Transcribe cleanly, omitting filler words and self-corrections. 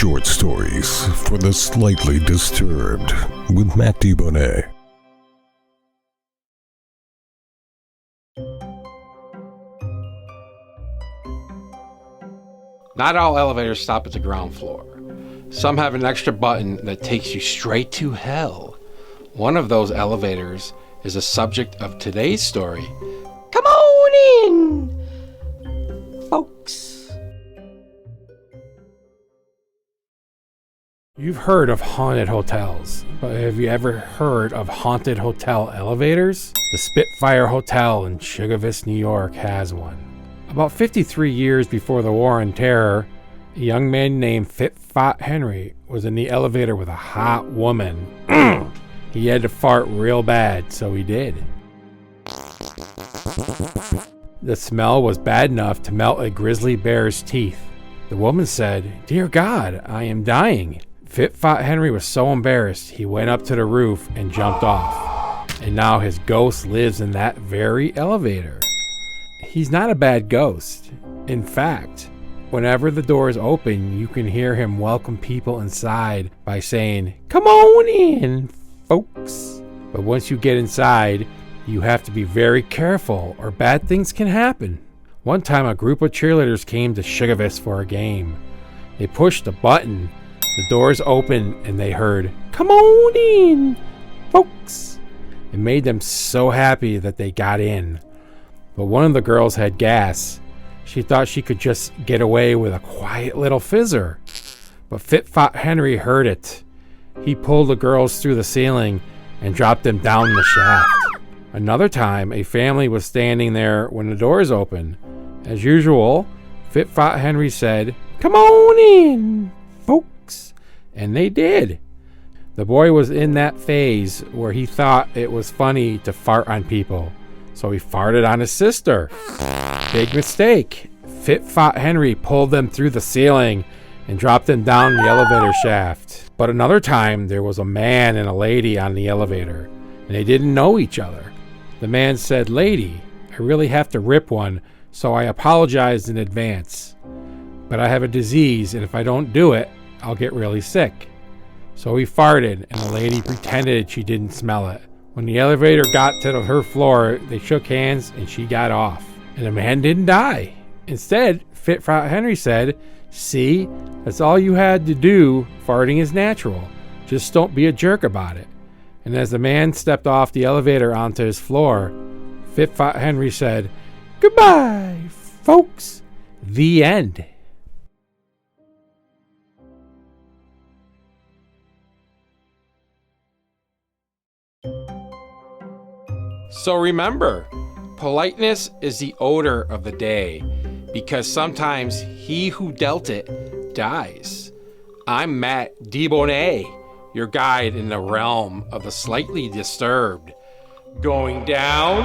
short stories for the slightly disturbed with Matt DeBoner. Not all elevators stop at the ground floor. Some have an extra button that takes you straight to hell. One of those elevators is the subject of today's story. Come on in, folks. You've heard of haunted hotels, but have you ever heard of haunted hotel elevators? The Spitfire Hotel in Sugar Vista, New York has one. About 53 years before the War on Terror, a young man named Fit-Fot Henry was in the elevator with a hot woman. He had to fart real bad, so he did. The smell was bad enough to melt a grizzly bear's teeth. The woman said, "Dear God, I am dying." Fit-Fot Henry was so embarrassed, he went up to the roof and jumped off. And now his ghost lives in that very elevator. He's not a bad ghost. In fact, whenever the doors open, you can hear him welcome people inside by saying, "Come on in, folks." But once you get inside, you have to be very careful or bad things can happen. One time a group of cheerleaders came to Sugar Vista for a game. They pushed a button, the doors opened, and they heard, "Come on in, folks." It made them so happy that they got in. But one of the girls had gas. She thought she could just get away with a quiet little fizzer. But Fit-Fot Henry heard it. He pulled the girls through the ceiling and dropped them down the shaft. Another time, a family was standing there when the doors opened. As usual, Fit-Fot Henry said, "Come on in, folks." And they did. The boy was in that phase where he thought it was funny to fart on people. So he farted on his sister. Big mistake. Fit-Fot Henry pulled them through the ceiling and dropped them down the elevator shaft. But another time, there was a man and a lady on the elevator, and they didn't know each other. The man said, "Lady, I really have to rip one, so I apologize in advance. But I have a disease, and if I don't do it, I'll get really sick." So he farted, and the lady pretended she didn't smell it. When the elevator got to her floor, they shook hands and she got off. And the man didn't die. Instead, Fit-Fot Henry said, "See, that's all you had to do. Farting is natural. Just don't be a jerk about it." And as the man stepped off the elevator onto his floor, Fit-Fot Henry said, "Goodbye, folks." The end. So remember, politeness is the odor of the day, because sometimes he who dealt it dies. I'm Matt DeBoner, your guide in the realm of the slightly disturbed. Going down